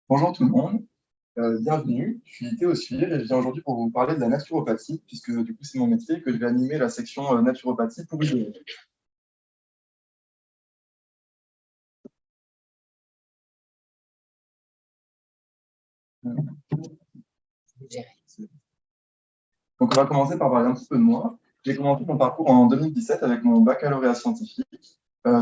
Bonjour tout le monde, bienvenue. Je suis Théo Suir et je viens aujourd'hui pour vous parler de la naturopathie, puisque du coup c'est mon métier et que je vais animer la section naturopathie pour UBM. Donc on va commencer par parler un petit peu de moi. J'ai commencé mon parcours en 2017 avec mon baccalauréat scientifique.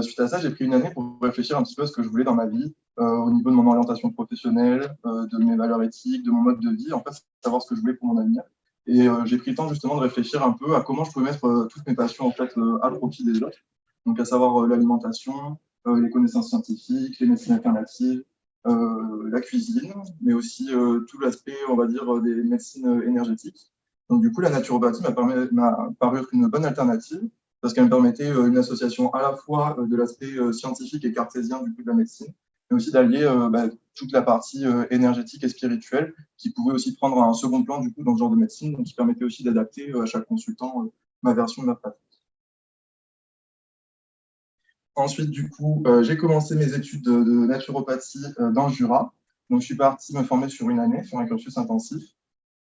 Suite à ça, j'ai pris une année pour réfléchir un petit peu à ce que je voulais dans ma vie, au niveau de mon orientation professionnelle, de mes valeurs éthiques, de mon mode de vie, en fait, savoir ce que je voulais pour mon avenir. Et j'ai pris le temps justement de réfléchir un peu à comment je pouvais mettre toutes mes passions en fait, à profit des autres. Donc à savoir l'alimentation, les connaissances scientifiques, les médecines alternatives, la cuisine, mais aussi tout l'aspect, on va dire, des médecines énergétiques. Donc, du coup, la naturopathie m'a paru être une bonne alternative parce qu'elle me permettait une association à la fois de l'aspect scientifique et cartésien du coup, de la médecine, mais aussi d'allier toute la partie énergétique et spirituelle qui pouvait aussi prendre un second plan du coup, dans ce genre de médecine, donc qui permettait aussi d'adapter à chaque consultant ma version de ma pratique. Ensuite, du coup, j'ai commencé mes études de naturopathie dans le Jura. Donc, je suis parti me former sur une année, sur un cursus intensif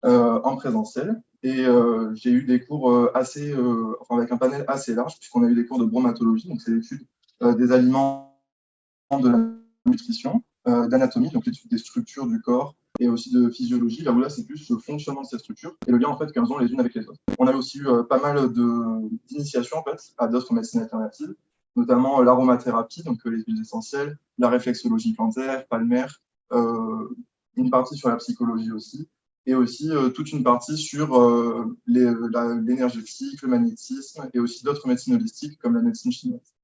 en présentiel. Et j'ai eu des cours enfin, avec un panel assez large, puisqu'on a eu des cours de bromatologie, donc c'est l'étude des aliments, de la nutrition, d'anatomie, donc l'étude des structures du corps, et aussi de physiologie, là où là c'est plus le fonctionnement de ces structures et le lien en fait qu'elles ont les unes avec les autres. On a aussi eu pas mal d'initiations en fait à d'autres médecines alternatives, notamment l'aromathérapie, donc les huiles essentielles, la réflexologie plantaire, palmaire, euh, une partie sur la psychologie aussi, et aussi toute une partie sur l'énergétique, le magnétisme, et aussi d'autres médecines holistiques comme la médecine chinoise.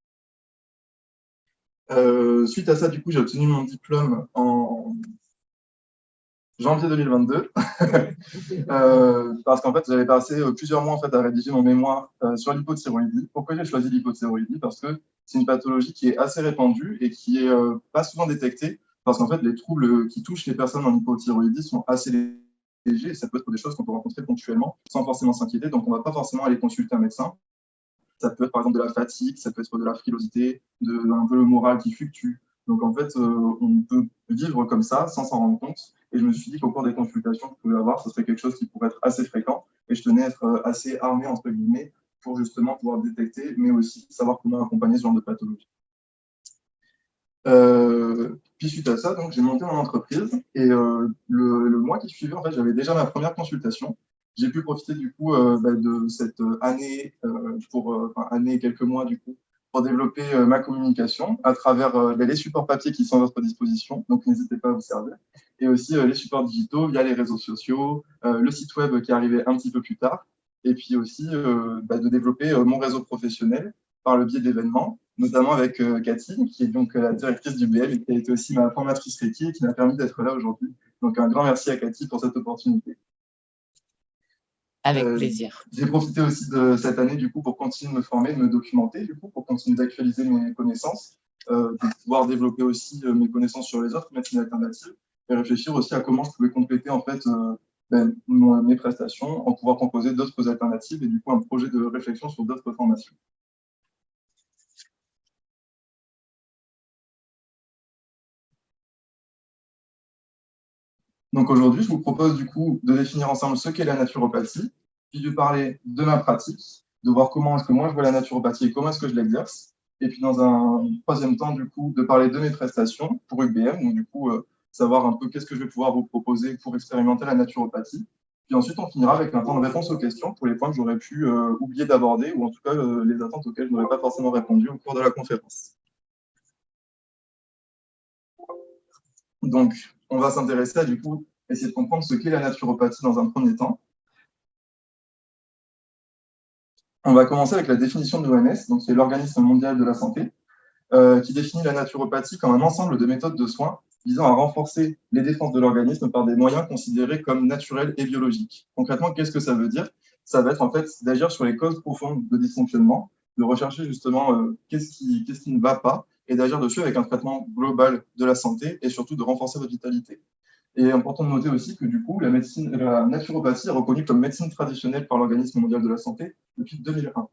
Suite à ça, du coup, j'ai obtenu mon diplôme en janvier 2022, parce qu'en fait, j'avais passé plusieurs mois en fait, à rédiger mon mémoire sur l'hypothyroïdie. Pourquoi j'ai choisi l'hypothyroïdie? Parce que c'est une pathologie qui est assez répandue et qui est pas souvent détectée, parce qu'en fait, les troubles qui touchent les personnes en hypothyroïdie sont assez légers et ça peut être des choses qu'on peut rencontrer ponctuellement sans forcément s'inquiéter. Donc, on ne va pas forcément aller consulter un médecin. Ça peut être par exemple de la fatigue, ça peut être de la frilosité, un peu le moral qui fluctue. Donc en fait, on peut vivre comme ça sans s'en rendre compte. Et je me suis dit qu'au cours des consultations que je pouvais avoir, ce serait quelque chose qui pourrait être assez fréquent. Et je tenais à être assez armé, entre guillemets, pour justement pouvoir détecter, mais aussi savoir comment accompagner ce genre de pathologie. Puis suite à ça, donc j'ai monté mon entreprise et le mois qui suivait, en fait, j'avais déjà ma première consultation. J'ai pu profiter du coup de cette année enfin, année et quelques mois du coup pour développer ma communication à travers les supports papier qui sont à votre disposition. Donc n'hésitez pas à vous servir et aussi les supports digitaux via les réseaux sociaux, le site web qui est arrivé un petit peu plus tard et puis aussi de développer mon réseau professionnel par le biais d'événements, notamment avec Cathy, qui est donc la directrice du BL et qui a été aussi ma formatrice Reiki et qui m'a permis d'être là aujourd'hui. Donc un grand merci à Cathy pour cette opportunité. Avec plaisir. J'ai profité aussi de cette année du coup pour continuer de me former, de me documenter du coup pour continuer d'actualiser mes connaissances, de pouvoir développer aussi mes connaissances sur les autres médecines alternatives et réfléchir aussi à comment je pouvais compléter en fait mes prestations en pouvoir proposer d'autres alternatives et du coup un projet de réflexion sur d'autres formations. Donc aujourd'hui, je vous propose du coup de définir ensemble ce qu'est la naturopathie, puis de parler de ma pratique, de voir comment est-ce que moi je vois la naturopathie et comment est-ce que je l'exerce, et puis dans un troisième temps, du coup, de parler de mes prestations pour UBM, donc du coup, savoir un peu qu'est-ce que je vais pouvoir vous proposer pour expérimenter la naturopathie. Puis ensuite, on finira avec un temps de réponse aux questions pour les points que j'aurais pu oublier d'aborder, ou en tout cas les attentes auxquelles je n'aurais pas forcément répondu au cours de la conférence. Donc, on va s'intéresser à du coup essayer de comprendre ce qu'est la naturopathie dans un premier temps. On va commencer avec la définition de l'OMS, donc c'est l'Organisme mondial de la santé, qui définit la naturopathie comme un ensemble de méthodes de soins visant à renforcer les défenses de l'organisme par des moyens considérés comme naturels et biologiques. Concrètement, qu'est-ce que ça veut dire? Ça va être en fait d'agir sur les causes profondes de dysfonctionnement, de rechercher justement qu'est-ce qui ne va pas et d'agir dessus avec un traitement global de la santé et surtout de renforcer votre vitalité. Et important de noter aussi que du coup, la naturopathie est reconnue comme médecine traditionnelle par l'Organisme mondial de la santé depuis 2001.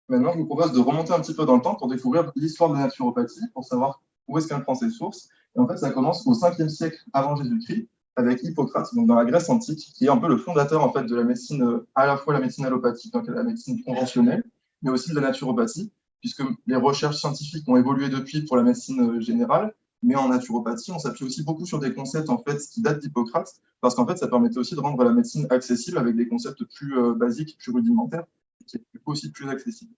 Maintenant, je vous propose de remonter un petit peu dans le temps pour découvrir l'histoire de la naturopathie, pour savoir où est-ce qu'elle prend ses sources. Et en fait, ça commence au 5e siècle avant Jésus-Christ, avec Hippocrate, donc dans la Grèce antique, qui est un peu le fondateur en fait, de la médecine, à la fois la médecine allopathique, donc la médecine conventionnelle, mais aussi de la naturopathie, puisque les recherches scientifiques ont évolué depuis pour la médecine générale, mais en naturopathie, on s'appuie aussi beaucoup sur des concepts en fait, qui datent d'Hippocrate, parce qu'en fait, ça permettait aussi de rendre la médecine accessible avec des concepts plus basiques, plus rudimentaires, qui est aussi plus accessible.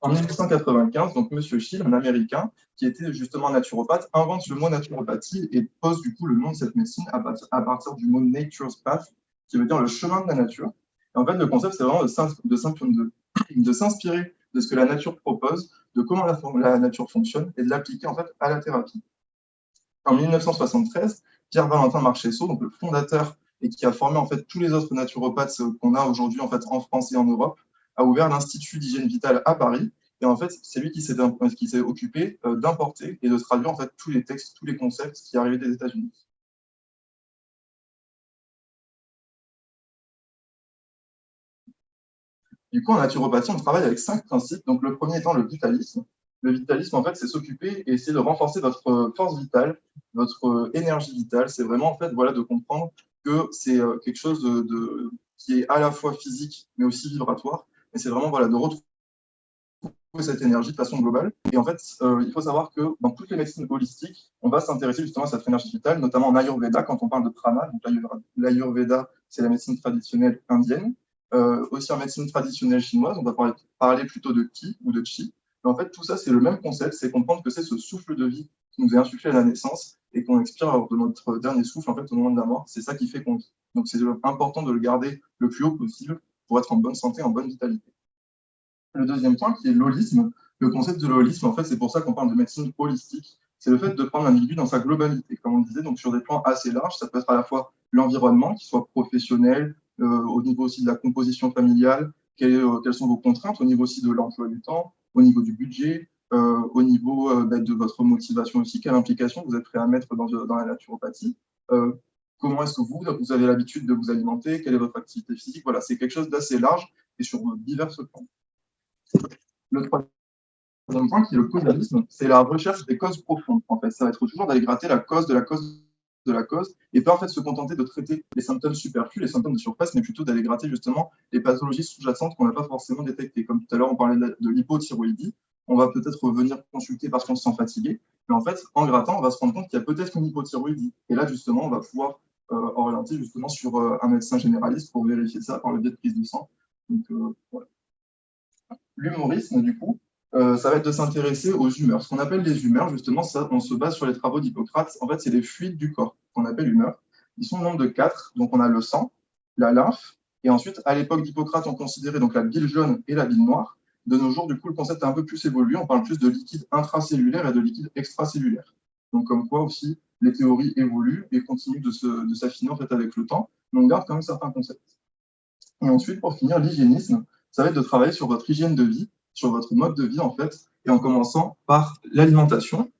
En 1895, donc Monsieur Schill, un Américain, qui était justement naturopathe, invente le mot naturopathie et pose du coup le nom de cette médecine à partir du mot nature's path, qui veut dire le chemin de la nature. Et en fait, le concept, c'est vraiment de s'inspirer de ce que la nature propose, de comment la nature fonctionne et de l'appliquer en fait à la thérapie. En 1973, Pierre-Valentin Marchesseau, donc le fondateur et qui a formé en fait tous les autres naturopathes qu'on a aujourd'hui en fait en France et en Europe, a ouvert l'Institut d'hygiène vitale à Paris. Et en fait, c'est lui qui s'est occupé d'importer et de traduire en fait tous les textes, tous les concepts qui arrivaient des États-Unis. Du coup, en naturopathie, on travaille avec 5 principes. Donc, le premier étant le vitalisme. Le vitalisme, en fait, c'est s'occuper et essayer de renforcer votre force vitale, votre énergie vitale. C'est vraiment, en fait, voilà, de comprendre que c'est quelque chose qui est à la fois physique, mais aussi vibratoire. Et c'est vraiment, voilà, de retrouver cette énergie de façon globale. Et en fait, il faut savoir que dans toutes les médecines holistiques, on va s'intéresser justement à cette énergie vitale, notamment en Ayurveda, quand on parle de prana. Donc, l'Ayurveda, c'est la médecine traditionnelle indienne. Aussi en médecine traditionnelle chinoise, on va parler plutôt de Qi ou de Qi. Mais en fait, tout ça, c'est le même concept, c'est comprendre que c'est ce souffle de vie qui nous est insufflé à la naissance et qu'on expire de notre dernier souffle en fait, au moment de la mort. C'est ça qui fait qu'on vit. Donc, c'est important de le garder le plus haut possible pour être en bonne santé, en bonne vitalité. Le deuxième point, qui est l'holisme. Le concept de l'holisme, en fait, c'est pour ça qu'on parle de médecine holistique. C'est le fait de prendre l'individu dans sa globalité, comme on disait, donc sur des plans assez larges. Ça peut être à la fois l'environnement, qui soit professionnel, au niveau aussi de la composition familiale, quelles sont vos contraintes, au niveau aussi de l'emploi du temps, au niveau du budget, au niveau de votre motivation aussi, quelle implication vous êtes prêt à mettre dans la naturopathie. Euh, Comment est-ce que vous avez l'habitude de vous alimenter, quelle est votre activité physique. Voilà, c'est quelque chose d'assez large et sur divers plans. Le troisième point, qui est le causalisme, c'est la recherche des causes profondes. En fait, ça va être toujours d'aller gratter la cause de la cause de la cause, et pas en fait se contenter de traiter les symptômes superflus, les symptômes de surface, mais plutôt d'aller gratter justement les pathologies sous-jacentes qu'on n'a pas forcément détectées. Comme tout à l'heure, on parlait de l'hypothyroïdie. On va peut-être venir consulter parce qu'on se sent fatigué, mais en fait, en grattant, on va se rendre compte qu'il y a peut-être une hypothyroïdie. Et là, justement, on va pouvoir orienter justement sur un médecin généraliste pour vérifier ça par le biais de prise de sang. Donc, voilà. L'humorisme, du coup, ça va être de s'intéresser aux humeurs. Ce qu'on appelle les humeurs, justement, ça, on se base sur les travaux d'Hippocrate. En fait, c'est les fluides du corps qu'on appelle humeurs. Ils sont au nombre de 4. Donc, on a le sang, la lymphe, et ensuite, à l'époque d'Hippocrate, on considérait donc la bile jaune et la bile noire. De nos jours, du coup, le concept a un peu plus évolué. On parle plus de liquide intracellulaire et de liquide extracellulaire. Donc, comme quoi aussi, les théories évoluent et continuent de s'affiner en fait avec le temps, mais on garde quand même certains concepts. Et ensuite, pour finir, l'hygiénisme, ça va être de travailler sur votre hygiène de vie, sur votre mode de vie en fait, et en commençant par l'alimentation,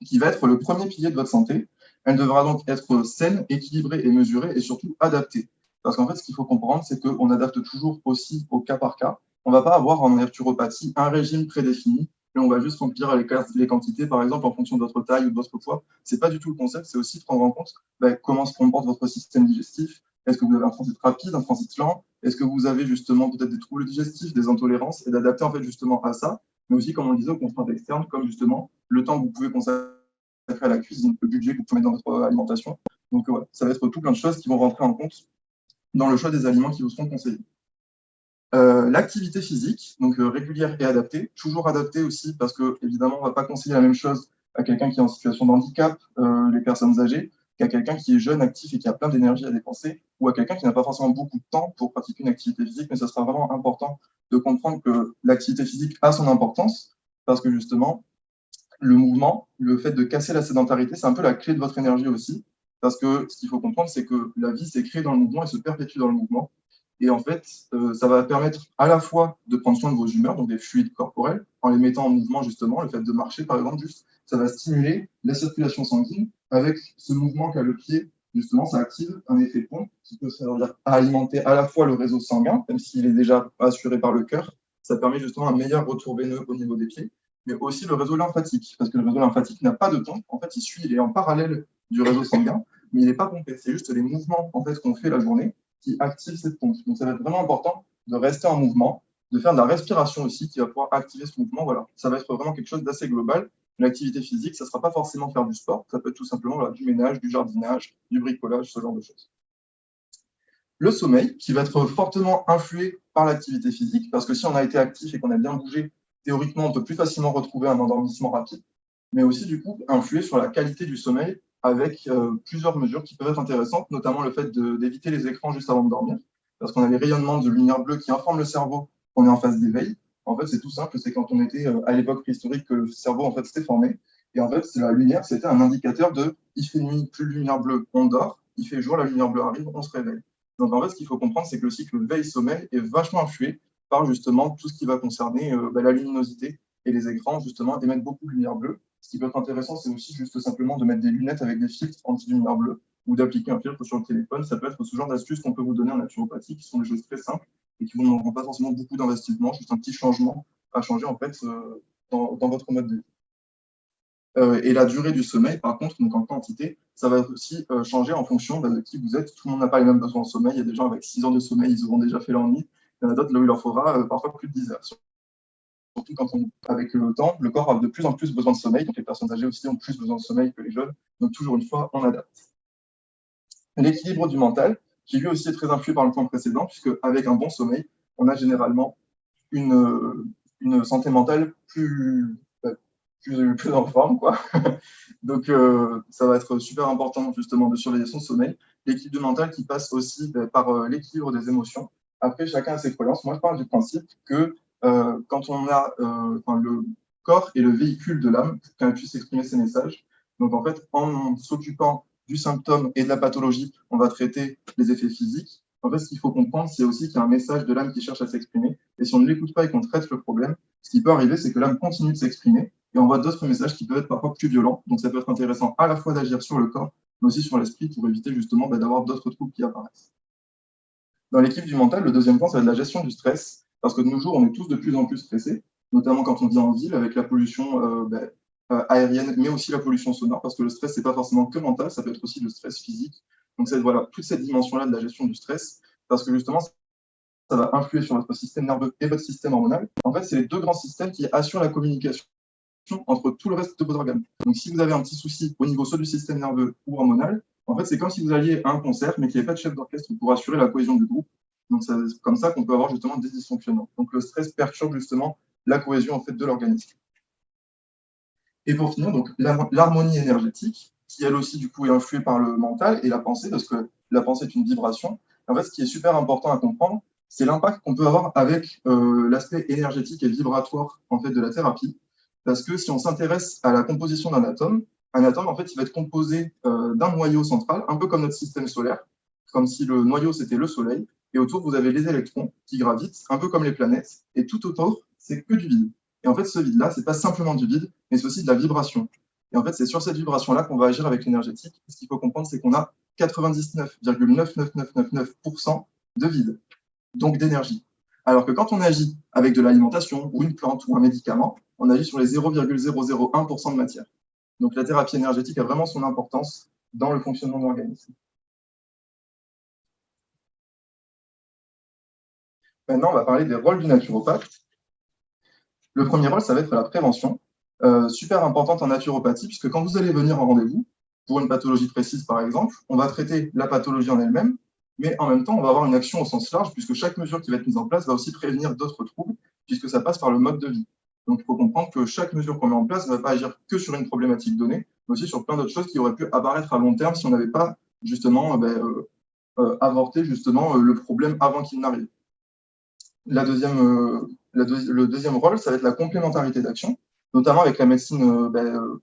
qui va être le premier pilier de votre santé. Elle devra donc être saine, équilibrée et mesurée, et surtout adaptée. Parce qu'en fait, ce qu'il faut comprendre, c'est qu'on adapte toujours aussi au cas par cas. On ne va pas avoir en naturopathie un régime prédéfini, et on va juste remplir les quantités, par exemple, en fonction de votre taille ou de votre poids. Ce n'est pas du tout le concept, c'est aussi de prendre en compte comment se comporte votre système digestif. Est-ce que vous avez un transit rapide, un transit lent? Est-ce que vous avez justement peut-être des troubles digestifs, des intolérances, et d'adapter en fait justement à ça, mais aussi, comme on le disait, aux contraintes externes, comme justement le temps que vous pouvez consacrer à la cuisine, le budget que vous pouvez mettre dans votre alimentation. Donc, ouais, ça va être tout plein de choses qui vont rentrer en compte dans le choix des aliments qui vous seront conseillés. L'activité physique, donc régulière et adaptée, toujours adaptée aussi parce que évidemment, on ne va pas conseiller la même chose à quelqu'un qui est en situation de handicap, les personnes âgées, qu'à quelqu'un qui est jeune, actif et qui a plein d'énergie à dépenser, ou à quelqu'un qui n'a pas forcément beaucoup de temps pour pratiquer une activité physique, mais ça sera vraiment important de comprendre que l'activité physique a son importance, parce que justement, le mouvement, le fait de casser la sédentarité, c'est un peu la clé de votre énergie aussi, parce que ce qu'il faut comprendre, c'est que la vie s'est créée dans le mouvement et se perpétue dans le mouvement. Et en fait, ça va permettre à la fois de prendre soin de vos humeurs, donc des fluides corporels, en les mettant en mouvement justement, le fait de marcher par exemple, juste, ça va stimuler la circulation sanguine. Avec ce mouvement qu'a le pied, justement, ça active un effet pompe qui peut servir à alimenter à la fois le réseau sanguin, même s'il est déjà assuré par le cœur. Ça permet justement un meilleur retour veineux au niveau des pieds. mais aussi le réseau lymphatique, parce que le réseau lymphatique n'a pas de pompe. En fait, il est en parallèle du réseau sanguin, mais il n'est pas pompé. C'est juste les mouvements en fait, qu'on fait la journée qui activent cette pompe. Donc, ça va être vraiment important de rester en mouvement, de faire de la respiration aussi qui va pouvoir activer ce mouvement. Voilà, ça va être vraiment quelque chose d'assez global. L'activité physique, ça ne sera pas forcément faire du sport, ça peut être tout simplement voilà, du ménage, du jardinage, du bricolage, ce genre de choses. Le sommeil, qui va être fortement influé par l'activité physique, parce que si on a été actif et qu'on a bien bougé, théoriquement, on peut plus facilement retrouver un endormissement rapide, mais aussi, du coup, influer sur la qualité du sommeil avec plusieurs mesures qui peuvent être intéressantes, notamment le fait d'éviter les écrans juste avant de dormir, parce qu'on a les rayonnements de lumière bleue qui informent le cerveau qu'on est en phase d'éveil. En fait, c'est tout simple, c'est quand on était à l'époque préhistorique que le cerveau, en fait, s'était formé. Et en fait, la lumière, c'était un indicateur de il fait nuit, plus de lumière bleue, on dort, il fait jour, la lumière bleue arrive, on se réveille. Donc en fait, ce qu'il faut comprendre, c'est que le cycle veille-sommeil est vachement influé par justement tout ce qui va concerner la luminosité et les écrans, justement, émettent beaucoup de lumière bleue. Ce qui peut être intéressant, c'est aussi juste simplement de mettre des lunettes avec des filtres anti-lumière bleue ou d'appliquer un filtre sur le téléphone. Ça peut être ce genre d'astuces qu'on peut vous donner en naturopathie, qui sont des choses très simples et qui ne vous demanderont pas forcément beaucoup d'investissement, juste un petit changement à changer en fait dans votre mode de vie. Et la durée du sommeil, par contre, donc en quantité, ça va aussi changer en fonction de qui vous êtes. Tout le monde n'a pas les mêmes besoins de sommeil. Il y a des gens avec 6 heures de sommeil, ils auront déjà fait leur nuit. Il y en a d'autres, là où il leur faudra parfois plus de 10 heures. Surtout quand avec le temps, le corps a de plus en plus besoin de sommeil. Donc les personnes âgées aussi ont plus besoin de sommeil que les jeunes. Donc toujours une fois, on adapte. L'équilibre du mental, qui lui aussi est très influé par le point précédent, puisque avec un bon sommeil, on a généralement une santé mentale plus en forme, quoi. Donc, ça va être super important, justement, de surveiller son sommeil. L'équilibre mental qui passe aussi par l'équilibre des émotions. Après, chacun a ses croyances. Moi, je parle du principe que quand on a le corps et le véhicule de l'âme, qu'elle puisse exprimer ses messages. Donc, en fait, en s'occupant du symptôme et de la pathologie, on va traiter les effets physiques. En fait, ce qu'il faut comprendre, c'est aussi qu'il y a un message de l'âme qui cherche à s'exprimer. Et si on ne l'écoute pas et qu'on traite le problème, ce qui peut arriver, c'est que l'âme continue de s'exprimer et on voit d'autres messages qui peuvent être parfois plus violents. Donc, ça peut être intéressant à la fois d'agir sur le corps, mais aussi sur l'esprit pour éviter justement d'avoir d'autres troubles qui apparaissent. Dans l'équipe du mental, le deuxième point, ça va être la gestion du stress, parce que de nos jours, on est tous de plus en plus stressés, notamment quand on vit en ville avec la pollution aérienne, mais aussi la pollution sonore, parce que le stress, c'est pas forcément que mental, ça peut être aussi le stress physique. Donc, c'est voilà, toute cette dimension-là de la gestion du stress, parce que justement, ça va influer sur votre système nerveux et votre système hormonal. En fait, c'est les deux grands systèmes qui assurent la communication entre tout le reste de vos organes. Donc, si vous avez un petit souci au niveau soit du système nerveux ou hormonal, en fait, c'est comme si vous alliez à un concert, mais qu'il n'y avait pas de chef d'orchestre pour assurer la cohésion du groupe. Donc, c'est comme ça qu'on peut avoir justement des dysfonctionnements. Donc, le stress perturbe justement la cohésion en fait, de l'organisme. Et pour finir, donc l'harmonie énergétique, qui elle aussi du coup est influée par le mental et la pensée, parce que la pensée est une vibration. En fait, ce qui est super important à comprendre, c'est l'impact qu'on peut avoir avec l'aspect énergétique et vibratoire en fait de la thérapie. Parce que si on s'intéresse à la composition d'un atome, un atome en fait il va être composé d'un noyau central, un peu comme notre système solaire, comme si le noyau c'était le Soleil, et autour vous avez les électrons qui gravitent, un peu comme les planètes, et tout autour c'est que du vide. Et en fait, ce vide-là, c'est pas simplement du vide, mais c'est aussi de la vibration. Et en fait, c'est sur cette vibration-là qu'on va agir avec l'énergétique. Ce qu'il faut comprendre, c'est qu'on a 99,99999% de vide, donc d'énergie. Alors que quand on agit avec de l'alimentation ou une plante ou un médicament, on agit sur les 0,001% de matière. Donc la thérapie énergétique a vraiment son importance dans le fonctionnement de l'organisme. Maintenant, on va parler des rôles du naturopathe. Le premier rôle, ça va être la prévention, super importante en naturopathie, puisque quand vous allez venir en rendez-vous, pour une pathologie précise par exemple, on va traiter la pathologie en elle-même, mais en même temps, on va avoir une action au sens large, puisque chaque mesure qui va être mise en place va aussi prévenir d'autres troubles, puisque ça passe par le mode de vie. Donc il faut comprendre que chaque mesure qu'on met en place ne va pas agir que sur une problématique donnée, mais aussi sur plein d'autres choses qui auraient pu apparaître à long terme si on n'avait pas justement avorté justement le problème avant qu'il n'arrive. Le deuxième rôle, ça va être la complémentarité d'action, notamment avec la médecine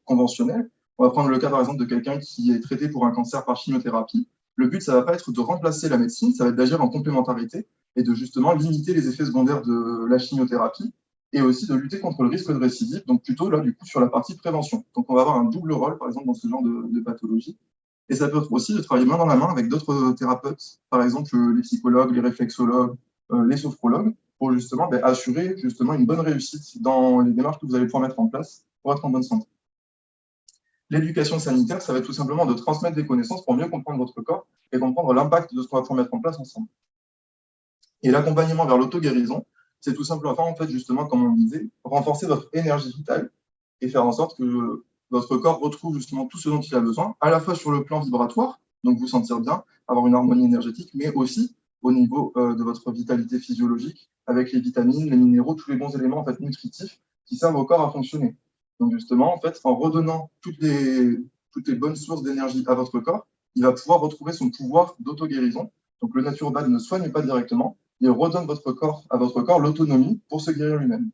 conventionnelle. On va prendre le cas, par exemple, de quelqu'un qui est traité pour un cancer par chimiothérapie. Le but, ça ne va pas être de remplacer la médecine, ça va être d'agir en complémentarité et de justement limiter les effets secondaires de la chimiothérapie et aussi de lutter contre le risque de récidive, donc plutôt là, du coup, sur la partie prévention. Donc, on va avoir un double rôle, par exemple, dans ce genre de pathologie. Et ça peut être aussi de travailler main dans la main avec d'autres thérapeutes, par exemple les psychologues, les réflexologues, les sophrologues, pour justement assurer justement une bonne réussite dans les démarches que vous allez pouvoir mettre en place pour être en bonne santé. L'éducation sanitaire, ça va être tout simplement de transmettre des connaissances pour mieux comprendre votre corps et comprendre l'impact de ce qu'on va pouvoir mettre en place ensemble. Et l'accompagnement vers l'auto-guérison, c'est tout simplement, en fait, justement, comme on disait, renforcer votre énergie vitale et faire en sorte que votre corps retrouve justement tout ce dont il a besoin, à la fois sur le plan vibratoire, donc vous sentir bien, avoir une harmonie énergétique, mais aussi au niveau de votre vitalité physiologique, avec les vitamines, les minéraux, tous les bons éléments en fait, nutritifs qui servent au corps à fonctionner. Donc justement, en fait, en redonnant toutes les bonnes sources d'énergie à votre corps, il va pouvoir retrouver son pouvoir d'auto-guérison. Donc le naturopathe ne soigne pas directement, il redonne à votre corps l'autonomie pour se guérir lui-même.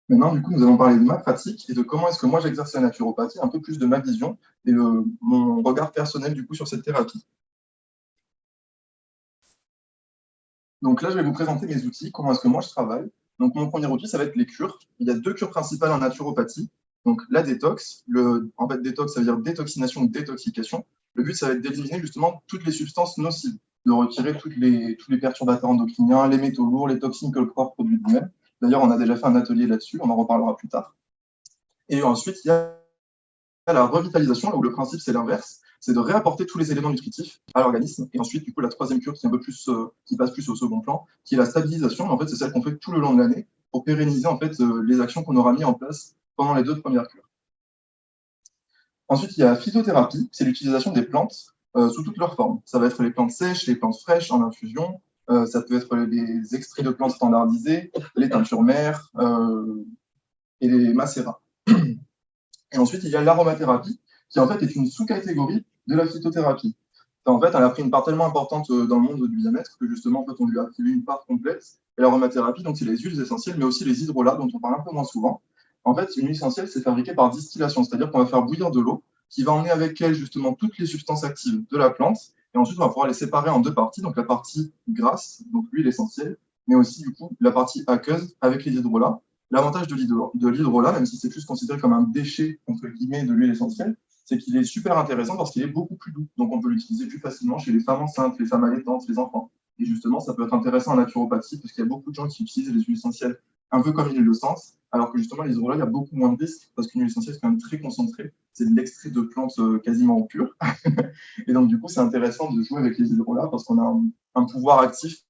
Maintenant, du coup, nous allons parler de ma pratique et de comment est-ce que moi j'exerce la naturopathie, un peu plus de ma vision et mon regard personnel du coup sur cette thérapie. Donc là, je vais vous présenter mes outils, comment est-ce que moi je travaille. Donc mon premier outil, ça va être les cures. Il y a deux cures principales en naturopathie. Donc la détox, en fait détox, ça veut dire détoxination ou détoxication. Le but, ça va être d'éliminer justement toutes les substances nocives, de retirer tous les perturbateurs endocriniens, les métaux lourds, les toxines que le corps produit lui-même. D'ailleurs, on a déjà fait un atelier là-dessus, on en reparlera plus tard. Et ensuite, il y a la revitalisation, là où le principe c'est l'inverse, c'est de réapporter tous les éléments nutritifs à l'organisme. Et ensuite, du coup, la troisième cure qui est un peu plus, qui passe plus au second plan, qui est la stabilisation. En fait, c'est celle qu'on fait tout le long de l'année pour pérenniser en fait les actions qu'on aura mis en place pendant les 2 premières cures. Ensuite, il y a la phytothérapie, c'est l'utilisation des plantes sous toutes leurs formes. Ça va être les plantes sèches, les plantes fraîches en infusion, ça peut être les extraits de plantes standardisés, les teintures mères et les macérats. Et ensuite, il y a l'aromathérapie, qui en fait est une sous-catégorie de la phytothérapie. En fait, elle a pris une part tellement importante dans le monde du bien-être que justement, en fait, on lui a attribué une part complète. Et l'aromathérapie, donc c'est les huiles essentielles, mais aussi les hydrolats, dont on parle un peu moins souvent. En fait, une huile essentielle, c'est fabriqué par distillation, c'est-à-dire qu'on va faire bouillir de l'eau qui va emmener avec elle justement toutes les substances actives de la plante. Et ensuite, on va pouvoir les séparer en deux parties, donc la partie grasse, donc l'huile essentielle, mais aussi du coup la partie aqueuse avec les hydrolats. L'avantage de l'hydrolat, même si c'est plus considéré comme un déchet, entre guillemets, de l'huile essentielle, c'est qu'il est super intéressant parce qu'il est beaucoup plus doux. Donc on peut l'utiliser plus facilement chez les femmes enceintes, les femmes allaitantes, les enfants. Et justement, ça peut être intéressant en naturopathie parce qu'il y a beaucoup de gens qui utilisent les huiles essentielles un peu comme ils le sentent, alors que justement, les hydrolats, il y a beaucoup moins de risques parce qu'une huile essentielle, c'est quand même très concentré. C'est de l'extrait de plantes quasiment pur. Et donc, du coup, c'est intéressant de jouer avec les hydrolats parce qu'on a un pouvoir actif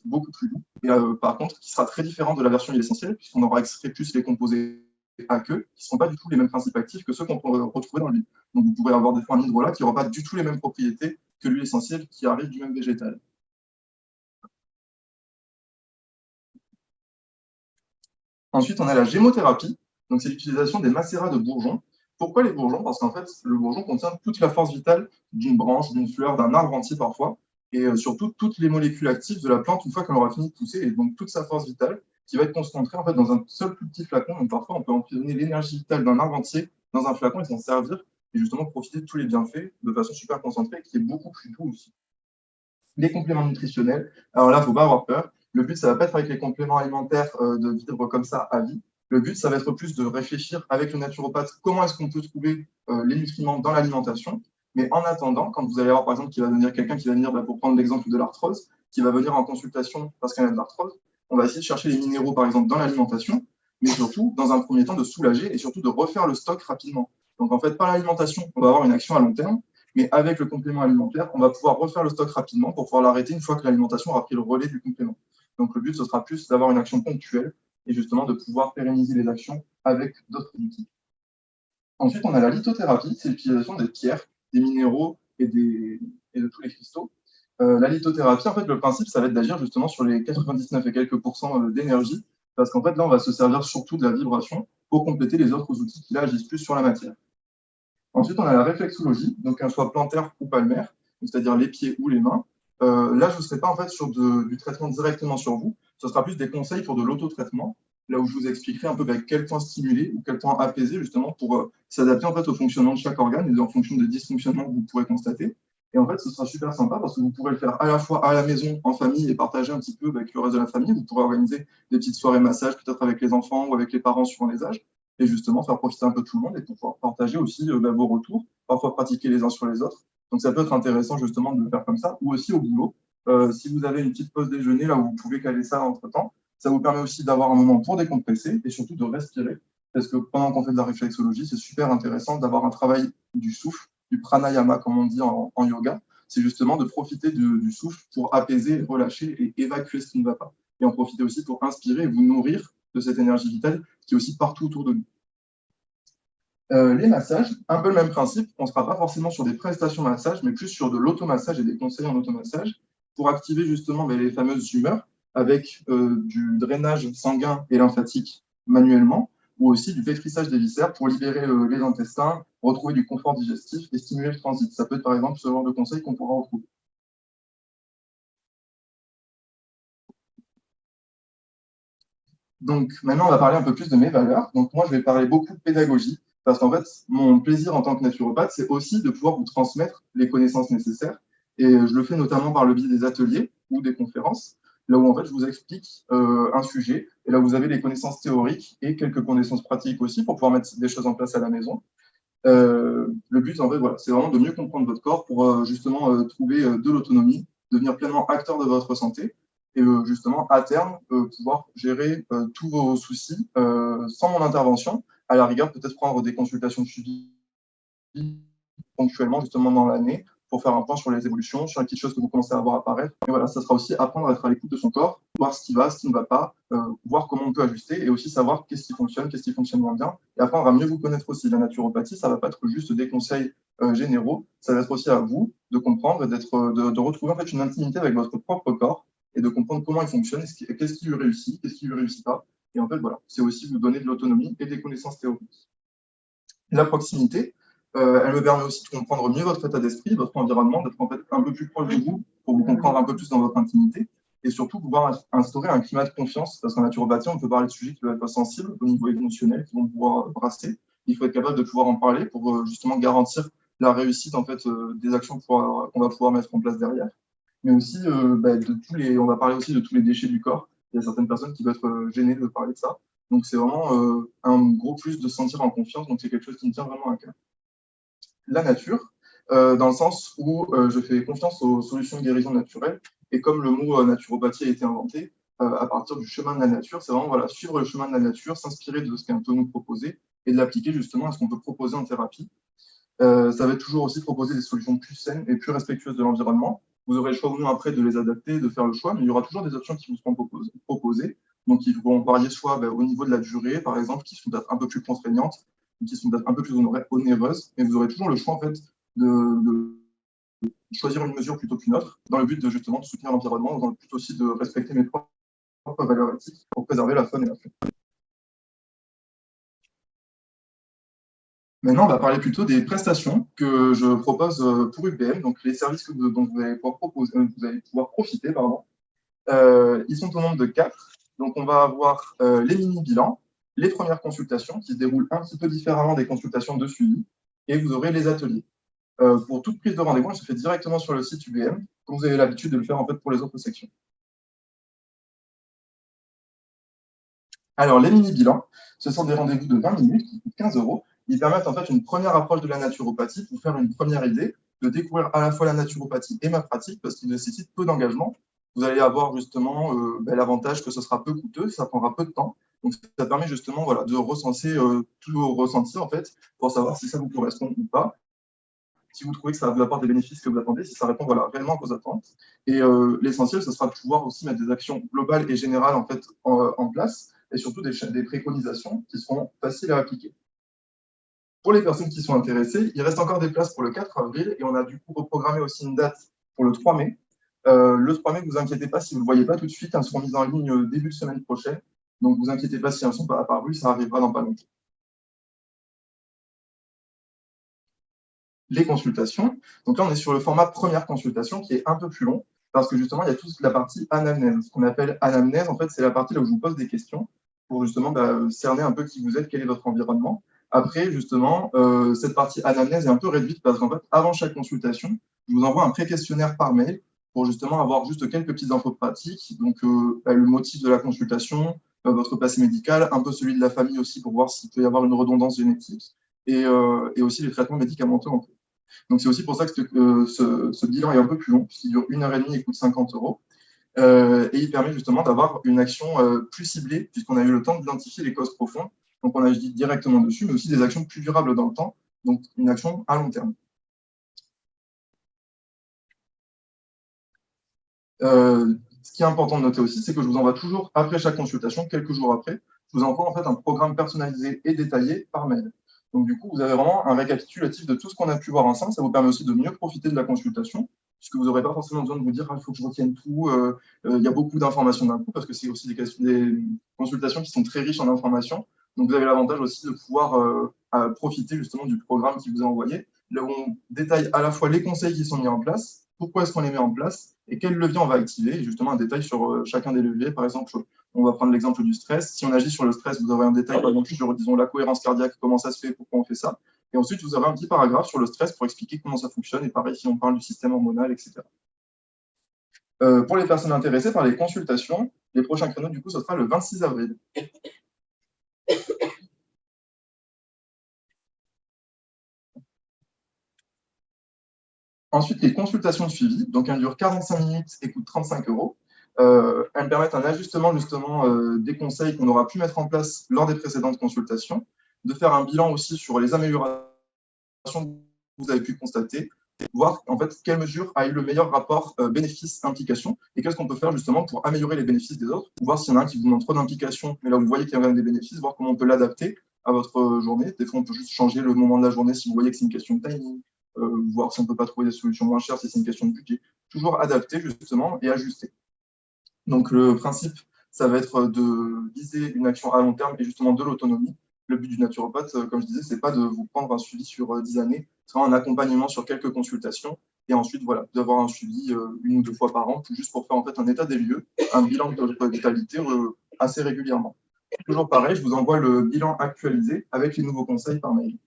beaucoup plus doux. Et par contre, qui sera très différent de la version huile essentielle, puisqu'on aura extrait plus les composés aqueux, qui ne seront pas du tout les mêmes principes actifs que ceux qu'on peut retrouver dans l'huile. Donc vous pourrez avoir des fois un hydrolat qui n'aura pas du tout les mêmes propriétés que l'huile essentielle qui arrive du même végétal. Ensuite, on a la gémothérapie. Donc c'est l'utilisation des macérats de bourgeons. Pourquoi les bourgeons? Parce qu'en fait, le bourgeon contient toute la force vitale d'une branche, d'une fleur, d'un arbre entier parfois, et surtout toutes les molécules actives de la plante une fois qu'elle aura fini de pousser, et donc toute sa force vitale qui va être concentrée en fait dans un seul plus petit flacon. Donc parfois, on peut emprisonner l'énergie vitale d'un arbre entier dans un flacon et s'en servir, et justement profiter de tous les bienfaits de façon super concentrée, qui est beaucoup plus doux aussi. Les compléments nutritionnels, alors là, il ne faut pas avoir peur. Le but, ça ne va pas être avec les compléments alimentaires de vivre comme ça à vie. Le but, ça va être plus de réfléchir avec le naturopathe comment est-ce qu'on peut trouver les nutriments dans l'alimentation. Mais en attendant, quand vous allez avoir par exemple quelqu'un qui va venir, pour prendre l'exemple de l'arthrose, qui va venir en consultation parce qu'elle a de l'arthrose, on va essayer de chercher les minéraux par exemple dans l'alimentation, mais surtout, dans un premier temps, de soulager et surtout de refaire le stock rapidement. Donc en fait, par l'alimentation, on va avoir une action à long terme, mais avec le complément alimentaire, on va pouvoir refaire le stock rapidement pour pouvoir l'arrêter une fois que l'alimentation aura pris le relais du complément. Donc le but, ce sera plus d'avoir une action ponctuelle et justement de pouvoir pérenniser les actions avec d'autres outils. Ensuite, on a la lithothérapie, c'est l'utilisation des pierres, des minéraux et de tous les cristaux. La lithothérapie, en fait, le principe, ça va être d'agir justement sur les 99 et quelques pourcents d'énergie, parce qu'en fait, là, on va se servir surtout de la vibration pour compléter les autres outils qui là agissent plus sur la matière. Ensuite, on a la réflexologie, donc qu'elle soit plantaire ou palmaire, c'est-à-dire les pieds ou les mains. Là, je ne serai pas en fait sur du traitement directement sur vous, ce sera plus des conseils pour de l'auto-traitement, là où je vous expliquerai un peu quel point stimuler ou quel point apaiser justement pour s'adapter en fait au fonctionnement de chaque organe et en fonction des dysfonctionnements que vous pourrez constater. Et en fait, ce sera super sympa parce que vous pourrez le faire à la fois à la maison, en famille et partager un petit peu avec le reste de la famille. Vous pourrez organiser des petites soirées massage, peut-être avec les enfants ou avec les parents suivant les âges. et justement faire profiter un peu tout le monde et pouvoir partager aussi vos retours, parfois pratiquer les uns sur les autres. Donc ça peut être intéressant justement de le faire comme ça, ou aussi au boulot. Si vous avez une petite pause déjeuner là où vous pouvez caler ça entre-temps, ça vous permet aussi d'avoir un moment pour décompresser et surtout de respirer. Parce que pendant qu'on fait de la réflexologie, c'est super intéressant d'avoir un travail du souffle, du pranayama, comme on dit en yoga. C'est justement de profiter du souffle pour apaiser, relâcher et évacuer ce qui ne va pas. Et en profiter aussi pour inspirer et vous nourrir de cette énergie vitale qui est aussi partout autour de nous. Les massages, un peu le même principe, on ne sera pas forcément sur des prestations massage, mais plus sur de l'automassage et des conseils en automassage pour activer justement les fameuses humeurs avec du drainage sanguin et lymphatique manuellement, ou aussi du pétrissage des viscères pour libérer les intestins, retrouver du confort digestif et stimuler le transit. Ça peut être par exemple ce genre de conseils qu'on pourra retrouver. Donc maintenant, on va parler un peu plus de mes valeurs. Donc moi, je vais parler beaucoup de pédagogie, parce qu'en fait, mon plaisir en tant que naturopathe, c'est aussi de pouvoir vous transmettre les connaissances nécessaires. Et je le fais notamment par le biais des ateliers ou des conférences, là où en fait, je vous explique un sujet, et là, vous avez les connaissances théoriques et quelques connaissances pratiques aussi pour pouvoir mettre des choses en place à la maison. Le but, en fait, voilà, c'est vraiment de mieux comprendre votre corps pour justement trouver de l'autonomie, devenir pleinement acteur de votre santé et justement, à terme, pouvoir gérer tous vos soucis sans mon intervention. À la rigueur, peut-être prendre des consultations de suivi ponctuellement, justement, dans l'année pour faire un point sur les évolutions, sur les petites choses que vous commencez à voir apparaître. Et voilà, ça sera aussi apprendre à être à l'écoute de son corps, voir ce qui va, ce qui ne va pas, voir comment on peut ajuster et aussi savoir qu'est-ce qui fonctionne moins bien. Et apprendre à mieux vous connaître aussi. La naturopathie, ça ne va pas être juste des conseils généraux, ça va être aussi à vous de comprendre et de retrouver en fait une intimité avec votre propre corps et de comprendre comment il fonctionne, qu'est-ce qui lui réussit, qu'est-ce qui lui réussit pas. Et en fait, voilà, c'est aussi vous donner de l'autonomie et des connaissances théoriques. La proximité, elle me permet aussi de comprendre mieux votre état d'esprit, votre environnement, d'être en fait un peu plus proche de vous pour vous comprendre un peu plus dans votre intimité et surtout pouvoir instaurer un climat de confiance parce qu'en naturopathie, on peut parler de sujets qui peuvent être sensibles au niveau émotionnel, qui vont pouvoir brasser. Il faut être capable de pouvoir en parler pour justement garantir la réussite en fait des actions qu'on va pouvoir mettre en place derrière. Mais aussi, on va parler aussi de tous les déchets du corps. Il y a certaines personnes qui peuvent être gênées de parler de ça. Donc, c'est vraiment un gros plus de se sentir en confiance. Donc, c'est quelque chose qui me tient vraiment à cœur. La nature, dans le sens où je fais confiance aux solutions de guérison naturelle. Et comme le mot naturopathie a été inventé, à partir du chemin de la nature, c'est vraiment voilà, suivre le chemin de la nature, s'inspirer de ce qu'on peut nous proposer et de l'appliquer justement à ce qu'on peut proposer en thérapie. Ça va être toujours aussi proposer des solutions plus saines et plus respectueuses de l'environnement. Vous aurez le choix ou non après de les adapter, de faire le choix, mais il y aura toujours des options qui vous seront proposées. Donc, ils vont varier soit au niveau de la durée, par exemple, qui sont peut-être un peu plus contraignantes, ou qui sont peut-être un peu plus onéreuses, mais vous aurez toujours le choix, en fait, de choisir une mesure plutôt qu'une autre, dans le but de justement de soutenir l'environnement, dans le but aussi de respecter mes propres valeurs éthiques pour préserver la faune et la flore. Maintenant, on va parler plutôt des prestations que je propose pour UPM, donc les services dont vous allez pouvoir profiter. Pardon. Ils sont au nombre de 4. Donc, on va avoir les mini-bilans, les premières consultations qui se déroulent un petit peu différemment des consultations de suivi, et vous aurez les ateliers. Pour toute prise de rendez-vous, elle se fait directement sur le site UBM, comme vous avez l'habitude de le faire en fait pour les autres sections. Alors, les mini-bilans, ce sont des rendez-vous de 20 minutes qui coûtent 15 euros. Ils permettent en fait une première approche de la naturopathie pour faire une première idée, de découvrir à la fois la naturopathie et ma pratique, parce qu'ils nécessitent peu d'engagement. Vous allez avoir justement l'avantage que ce sera peu coûteux, ça prendra peu de temps. Donc, ça permet justement voilà, de recenser tous vos ressentis en fait, pour savoir si ça vous correspond ou pas, si vous trouvez que ça vous apporte des bénéfices que vous attendez, si ça répond voilà, réellement à vos attentes. Et l'essentiel, ce sera de pouvoir aussi mettre des actions globales et générales en, fait, en place, et surtout des préconisations qui seront faciles à appliquer. Pour les personnes qui sont intéressées, il reste encore des places pour le 4 avril, et on a du coup reprogrammé aussi une date pour le 3 mai. Le 3 mai, ne vous inquiétez pas si vous ne le voyez pas tout de suite, elles seront mises en ligne début de semaine prochaine. Donc, ne vous inquiétez pas si elles ne sont pas apparues, ça arrivera dans pas longtemps. Les consultations. Donc là, on est sur le format première consultation qui est un peu plus long parce que justement, il y a toute la partie anamnèse. Ce qu'on appelle anamnèse, en fait, c'est la partie là où je vous pose des questions pour justement cerner un peu qui vous êtes, quel est votre environnement. Après, justement, cette partie anamnèse est un peu réduite parce qu'en fait, avant chaque consultation, je vous envoie un pré-questionnaire par mail pour justement avoir juste quelques petites infos pratiques. Donc, le motif de la consultation, votre passé médical, un peu celui de la famille aussi pour voir s'il peut y avoir une redondance génétique et aussi les traitements médicamenteux en cours. Donc, c'est aussi pour ça que ce bilan est un peu plus long, puisqu'il dure 1 heure et demie et coûte 50 euros. Et il permet justement d'avoir une action plus ciblée, puisqu'on a eu le temps d'identifier les causes profondes. Donc, on agit directement dessus, mais aussi des actions plus durables dans le temps, donc une action à long terme. Ce qui est important de noter aussi, c'est que je vous envoie toujours, après chaque consultation, quelques jours après, je vous envoie en fait un programme personnalisé et détaillé par mail. Donc, du coup, vous avez vraiment un récapitulatif de tout ce qu'on a pu voir ensemble. Ça vous permet aussi de mieux profiter de la consultation, puisque vous n'aurez pas forcément besoin de vous dire, ah, il faut que je retienne tout, il y a beaucoup d'informations d'un coup, parce que c'est aussi des consultations qui sont très riches en informations. Donc, vous avez l'avantage aussi de pouvoir profiter justement du programme qui vous est envoyé, là où on détaille à la fois les conseils qui sont mis en place, pourquoi est-ce qu'on les met en place et quel levier on va activer. Et justement, un détail sur chacun des leviers. Par exemple, on va prendre l'exemple du stress. Si on agit sur le stress, vous aurez un détail, par exemple, sur, disons, la cohérence cardiaque, comment ça se fait, pourquoi on fait ça. Et ensuite, vous aurez un petit paragraphe sur le stress pour expliquer comment ça fonctionne. Et pareil, si on parle du système hormonal, etc. Pour les personnes intéressées par les consultations, les prochains créneaux, du coup, ce sera le 26 avril. Ensuite, les consultations de suivi, donc elles durent 45 minutes et coûtent 35 euros. Elles permettent un ajustement justement des conseils qu'on aura pu mettre en place lors des précédentes consultations, de faire un bilan aussi sur les améliorations que vous avez pu constater, voir en fait quelle mesure a eu le meilleur rapport bénéfice-implication et qu'est-ce qu'on peut faire justement pour améliorer les bénéfices des autres, voir s'il y en a un qui vous demande trop d'implication, mais là vous voyez qu'il y a quand même des bénéfices, voir comment on peut l'adapter à votre journée. Des fois, on peut juste changer le moment de la journée si vous voyez que c'est une question de timing, voir si on ne peut pas trouver des solutions moins chères si c'est une question de budget. Toujours adapter justement et ajuster. Donc le principe, ça va être de viser une action à long terme et justement de l'autonomie. Le but du naturopathe, comme je disais, c'est pas de vous prendre un suivi sur 10 années, c'est un accompagnement sur quelques consultations et ensuite voilà, d'avoir un suivi 1 ou 2 fois par an, juste pour faire en fait un état des lieux, un bilan de votre vitalité assez régulièrement. Toujours pareil, je vous envoie le bilan actualisé avec les nouveaux conseils par mail.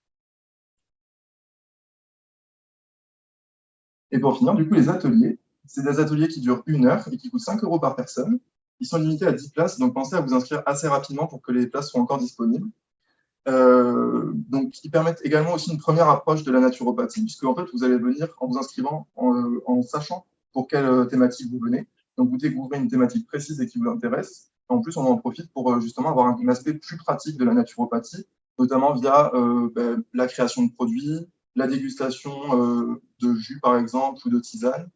Et pour finir, du coup, les ateliers, c'est des ateliers qui durent 1 heure et qui coûtent 5 euros par personne. Ils sont limités à 10 places, donc pensez à vous inscrire assez rapidement pour que les places soient encore disponibles. Donc, ils permettent également aussi une première approche de la naturopathie, puisque en fait, vous allez venir en vous inscrivant, en sachant pour quelle thématique vous venez. Donc, vous découvrez une thématique précise et qui vous intéresse. En plus, on en profite pour justement avoir un aspect plus pratique de la naturopathie, notamment via la création de produits, la dégustation de jus, par exemple, ou de tisane.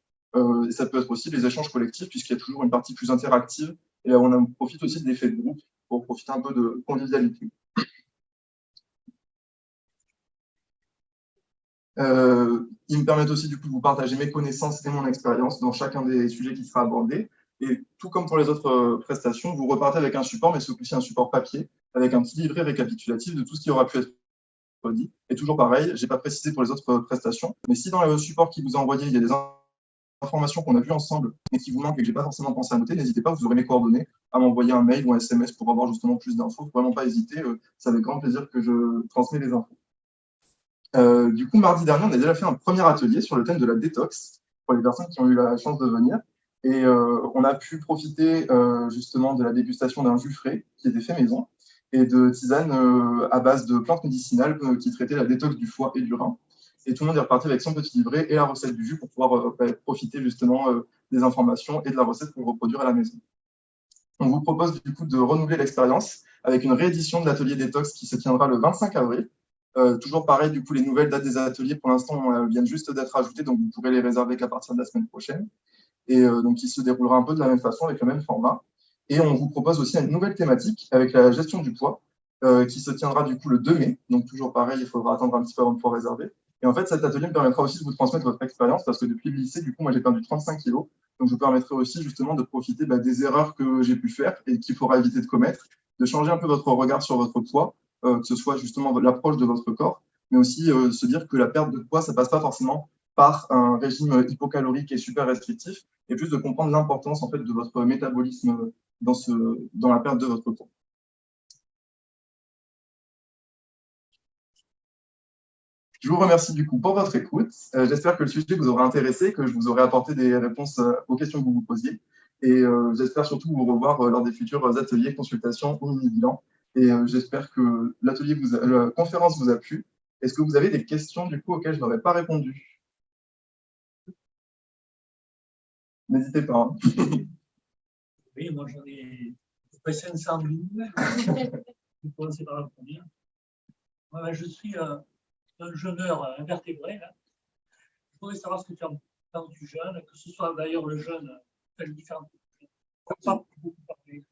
Et ça peut être aussi les échanges collectifs, puisqu'il y a toujours une partie plus interactive. Et là, on en profite aussi de l'effet de groupe pour profiter un peu de convivialité. Ils me permettent aussi du coup de vous partager mes connaissances et mon expérience dans chacun des sujets qui sera abordé. Et tout comme pour les autres prestations, vous repartez avec un support, mais c'est aussi un support papier, avec un petit livret récapitulatif de tout ce qui aura pu être dit. Et toujours pareil, je n'ai pas précisé pour les autres prestations, mais si dans le support qui vous a envoyé, il y a des informations qu'on a vues ensemble et qui vous manquent et que je n'ai pas forcément pensé à noter, n'hésitez pas, vous aurez mes coordonnées, à m'envoyer un mail ou un SMS pour avoir justement plus d'infos. Vraiment pas hésiter, c'est avec grand plaisir que je transmets les infos. Du coup, mardi dernier, on a déjà fait un premier atelier sur le thème de la détox pour les personnes qui ont eu la chance de venir. Et on a pu profiter justement de la dégustation d'un jus frais qui était fait maison et de tisanes à base de plantes médicinales qui traitaient la détox du foie et du rein. Et tout le monde est reparti avec son petit livret et la recette du jus pour pouvoir profiter justement des informations et de la recette pour reproduire à la maison. On vous propose du coup de renouveler l'expérience avec une réédition de l'atelier détox qui se tiendra le 25 avril. Toujours pareil, du coup, les nouvelles dates des ateliers, pour l'instant, viennent juste d'être ajoutées, donc vous pourrez les réserver qu'à partir de la semaine prochaine. Et donc, il se déroulera un peu de la même façon, avec le même format. Et on vous propose aussi une nouvelle thématique avec la gestion du poids, qui se tiendra du coup le 2 mai. Donc, toujours pareil, il faudra attendre un petit peu avant de pouvoir réserver. Et en fait, cet atelier me permettra aussi de vous transmettre votre expérience, parce que depuis le lycée, du coup, moi, j'ai perdu 35 kilos. Donc, je vous permettrai aussi justement de profiter des erreurs que j'ai pu faire et qu'il faudra éviter de commettre, de changer un peu votre regard sur votre poids, que ce soit justement l'approche de votre corps, mais aussi se dire que la perte de poids, ça passe pas forcément par un régime hypocalorique et super restrictif, et plus de comprendre l'importance en fait de votre métabolisme dans la perte de votre poids. Je vous remercie du coup pour votre écoute. J'espère que le sujet vous aura intéressé, que je vous aurai apporté des réponses aux questions que vous vous posiez. Et j'espère surtout vous revoir lors des futurs ateliers, consultations ou mini-bilans. Et j'espère que la conférence vous a plu. Est-ce que vous avez des questions du coup auxquelles je n'aurais pas répondu? N'hésitez pas, hein. Oui, moi j'en ai à peu près 500 000. Je vais commencer par la première. Moi, je suis un jeûneur invertébré. Là. Je voudrais savoir ce que tu en penses du jeûne, que ce soit d'ailleurs le jeûne, les différentes. Pas beaucoup parler.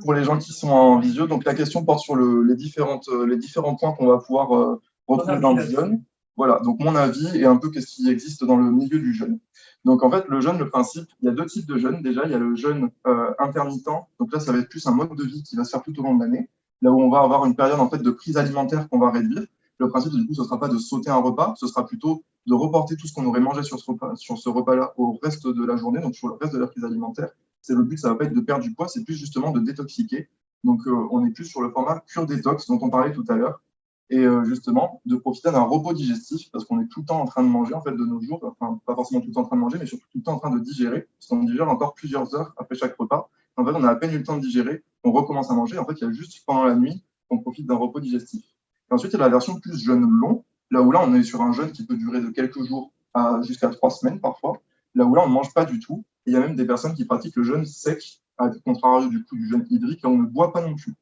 Pour les gens qui sont en visio, donc la question porte sur les différents points qu'on va pouvoir retrouver dans le jeûne. Voilà, donc mon avis et un peu qu'est-ce qui existe dans le milieu du jeûne. Donc en fait, le jeûne, le principe, il y a deux types de jeûne. Déjà, il y a le jeûne intermittent. Donc là, ça va être plus un mode de vie qui va se faire tout au long de l'année, là où on va avoir une période en fait de prise alimentaire qu'on va réduire. Le principe, du coup, ce ne sera pas de sauter un repas, ce sera plutôt de reporter tout ce qu'on aurait mangé sur ce repas-là au reste de la journée, donc sur le reste de la prise alimentaire. C'est le but, ça ne va pas être de perdre du poids, c'est plus justement de détoxiquer. Donc, on est plus sur le format cure détox dont on parlait tout à l'heure. Et justement, de profiter d'un repos digestif, parce qu'on est tout le temps en train de manger, en fait, de nos jours. Enfin, pas forcément tout le temps en train de manger, mais surtout tout le temps en train de digérer, parce qu'on digère encore plusieurs heures après chaque repas. En fait, on a à peine eu le temps de digérer, on recommence à manger. En fait, il y a juste pendant la nuit qu'on profite d'un repos digestif. Et ensuite, il y a la version plus jeûne long, là où là, on est sur un jeûne qui peut durer de quelques jours jusqu'à 3 semaines parfois, là où là, on ne mange pas du tout. Et il y a même des personnes qui pratiquent le jeûne sec, à contrario du coup du jeûne hydrique, là, on ne boit pas non plus.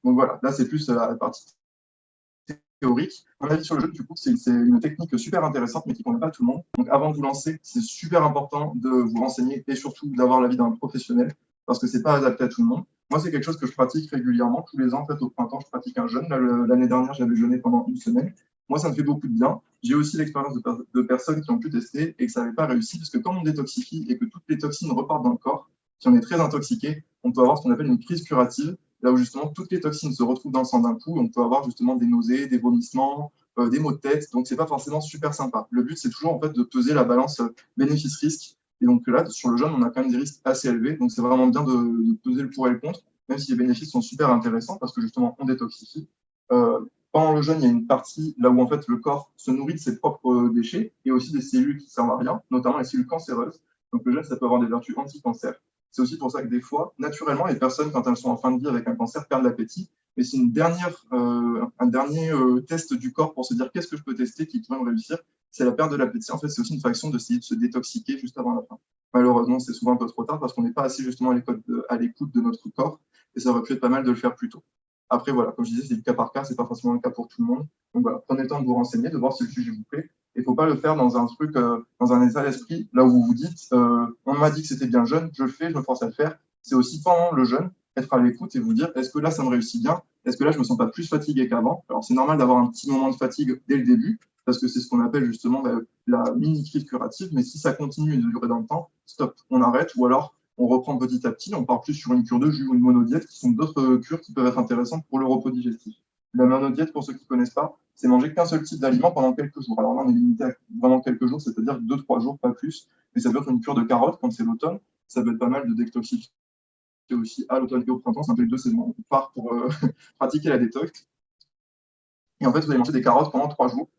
Donc voilà, là, c'est plus la partie théorique. Mon avis sur le jeûne, du coup, c'est une technique super intéressante, mais qui ne convient pas à tout le monde. Donc avant de vous lancer, c'est super important de vous renseigner et surtout d'avoir l'avis d'un professionnel, parce que ce n'est pas adapté à tout le monde. Moi, c'est quelque chose que je pratique régulièrement. Tous les ans, en fait, au printemps, je pratique un jeûne. L'année dernière, j'avais jeûné pendant une semaine. Moi, ça me fait beaucoup de bien. J'ai aussi l'expérience de personnes qui ont pu tester et que ça n'avait pas réussi, parce que quand on détoxifie et que toutes les toxines repartent dans le corps, si on est très intoxiqué, on peut avoir ce qu'on appelle une crise curative, là où justement toutes les toxines se retrouvent dans le sang d'un coup. On peut avoir justement des nausées, des vomissements, des maux de tête. Donc, c'est pas forcément super sympa. Le but, c'est toujours en fait de peser la balance bénéfice-risque. Et donc là, sur le jeûne, on a quand même des risques assez élevés. Donc, c'est vraiment bien de peser le pour et le contre, même si les bénéfices sont super intéressants parce que justement, on détoxifie. Pendant le jeûne, il y a une partie là où en fait le corps se nourrit de ses propres déchets et aussi des cellules qui ne servent à rien, notamment les cellules cancéreuses. Donc le jeûne, ça peut avoir des vertus anti-cancer. C'est aussi pour ça que des fois, naturellement, les personnes, quand elles sont en fin de vie avec un cancer, perdent l'appétit. Mais c'est un dernier test du corps pour se dire qu'est-ce que je peux tester qui pourrait me réussir. C'est la perte de l'appétit. En fait, c'est aussi une façon d'essayer de se détoxiquer juste avant la fin. Malheureusement, c'est souvent un peu trop tard parce qu'on n'est pas assez justement à l'écoute de notre corps et ça aurait pu être pas mal de le faire plus tôt. Après, voilà, comme je disais, c'est du cas par cas, c'est pas forcément le cas pour tout le monde. Donc voilà, prenez le temps de vous renseigner, de voir si le sujet vous plaît. Il ne faut pas le faire dans un truc, dans un état d'esprit, là où vous vous dites, on m'a dit que c'était bien jeune, je le fais, je me force à le faire. C'est aussi pendant le jeûne, être à l'écoute et vous dire, est-ce que là, ça me réussit bien? Est-ce que là, je me sens pas plus fatigué qu'avant? Alors, c'est normal d'avoir un petit moment de fatigue dès le début, parce que c'est ce qu'on appelle justement la mini-crise curative, mais si ça continue de durer dans le temps, stop, on arrête, ou alors on reprend petit à petit, on part plus sur une cure de jus ou une monodiète, qui sont d'autres cures qui peuvent être intéressantes pour le repos digestif. La monodiète, pour ceux qui ne connaissent pas, c'est manger qu'un seul type d'aliment pendant quelques jours. Alors là, on est limité à vraiment quelques jours, c'est-à-dire 2-3 jours, pas plus. Mais ça peut être une cure de carottes quand c'est l'automne. Ça peut être pas mal de détoxifier aussi à l'automne et au printemps. C'est un peu les deux saisons. On part pour pratiquer la détox. Et en fait, vous allez manger des carottes pendant 3 jours.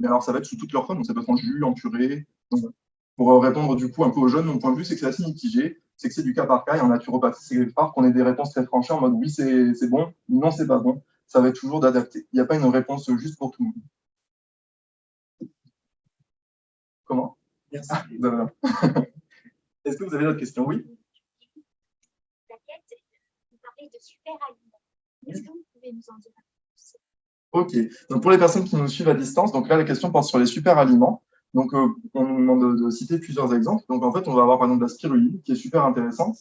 Mais alors, ça va être sous toute leur forme. Donc, ça peut être en jus, en purée. Donc, pour répondre du coup un peu aux jeunes, mon point de vue, c'est que c'est assez mitigé. C'est que c'est du cas par cas. Et en naturopathie, c'est rare qu'on ait des réponses très tranchées en mode oui, c'est bon, non, c'est pas bon. Ça va être toujours d'adapter. Il n'y a pas une réponse juste pour tout le monde. Comment? Merci. Est-ce que vous avez d'autres questions? Oui. Vous parlez de super aliments. Est-ce que vous pouvez nous en dire un peu plus? Ok. Donc pour les personnes qui nous suivent à distance, donc là la question porte sur les super aliments. Donc on nous demande de citer plusieurs exemples. Donc en fait on va avoir par exemple la spiruline qui est super intéressante,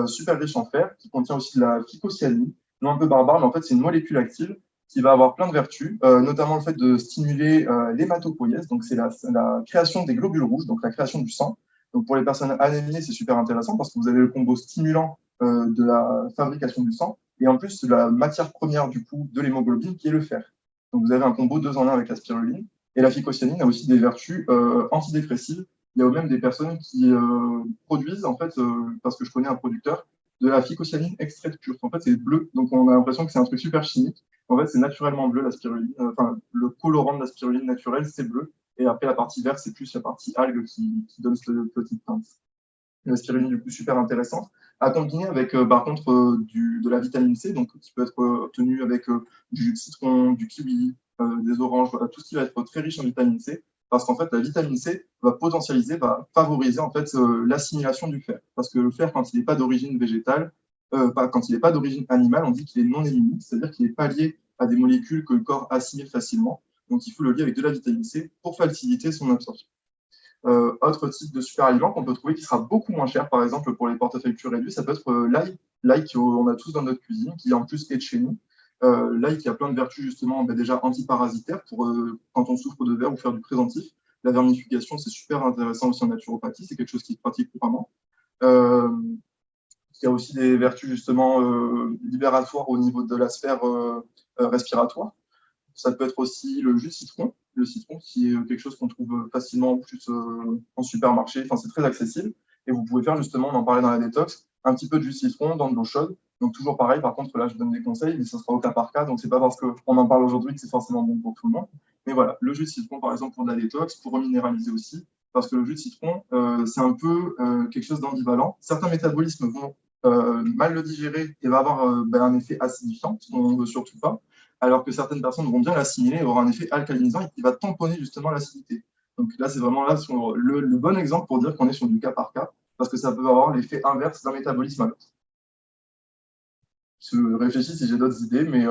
super riche en fer, qui contient aussi de la phycocyanine, non un peu barbare, mais en fait c'est une molécule active qui va avoir plein de vertus, notamment le fait de stimuler l'hématopoïèse, donc c'est la création des globules rouges, donc la création du sang. Donc pour les personnes anémiées c'est super intéressant parce que vous avez le combo stimulant de la fabrication du sang et en plus la matière première du coup de l'hémoglobine qui est le fer. Donc vous avez un combo 2 en 1 avec la spiruline. Et la phycocyanine a aussi des vertus antidépressives. Il y a même des personnes qui produisent, en fait, parce que je connais un producteur, de la phycocyanine extraite pure. En fait, c'est bleu, donc on a l'impression que c'est un truc super chimique. En fait, c'est naturellement bleu la spiruline. Enfin, le colorant de la spiruline naturelle, c'est bleu. Et après, la partie verte, c'est plus la partie algue qui donne cette petite teinte. La spiruline, du coup, super intéressante, à combiner avec, par contre, de la vitamine C, donc qui peut être obtenue avec du jus de citron, du kiwi, des oranges, voilà, tout ce qui va être très riche en vitamine C, parce qu'en fait, la vitamine C va potentialiser, va favoriser en fait l'assimilation du fer. Parce que le fer, quand il n'est pas d'origine végétale, quand il n'est pas d'origine animale, on dit qu'il est non éliminique, c'est-à-dire qu'il n'est pas lié à des molécules que le corps assimile facilement. Donc, il faut le lier avec de la vitamine C pour faciliter son absorption. Autre type de super aliment qu'on peut trouver qui sera beaucoup moins cher, par exemple pour les portefeuilles plus réduits, ça peut être l'ail. L'ail qu'on a tous dans notre cuisine, qui en plus est de chez nous. L'ail qui a plein de vertus justement déjà antiparasitaires pour quand on souffre de verre ou faire du préventif. La vermification, c'est super intéressant aussi en naturopathie, c'est quelque chose qui se pratique couramment. Il y a aussi des vertus justement libératoires au niveau de la sphère respiratoire. Ça peut être aussi le jus de citron. Le citron, qui est quelque chose qu'on trouve facilement en plus en supermarché. Enfin, c'est très accessible. Et vous pouvez faire justement, on en parlait dans la détox, un petit peu de jus de citron dans de l'eau chaude. Donc toujours pareil, par contre, là, je donne des conseils, mais ça sera au cas par cas. Donc c'est pas parce qu'on en parle aujourd'hui que c'est forcément bon pour tout le monde. Mais voilà, le jus de citron, par exemple, pour de la détox, pour reminéraliser aussi. Parce que le jus de citron, c'est un peu quelque chose d'ambivalent. Certains métabolismes vont mal le digérer et va avoir un effet acidifiant, ce qu'on ne veut surtout pas, alors que certaines personnes vont bien l'assimiler et aura un effet alcalinisant et qui va tamponner justement l'acidité. Donc là, c'est vraiment là sur le bon exemple pour dire qu'on est sur du cas par cas, parce que ça peut avoir l'effet inverse d'un métabolisme à l'autre. Je réfléchis si j'ai d'autres idées, mais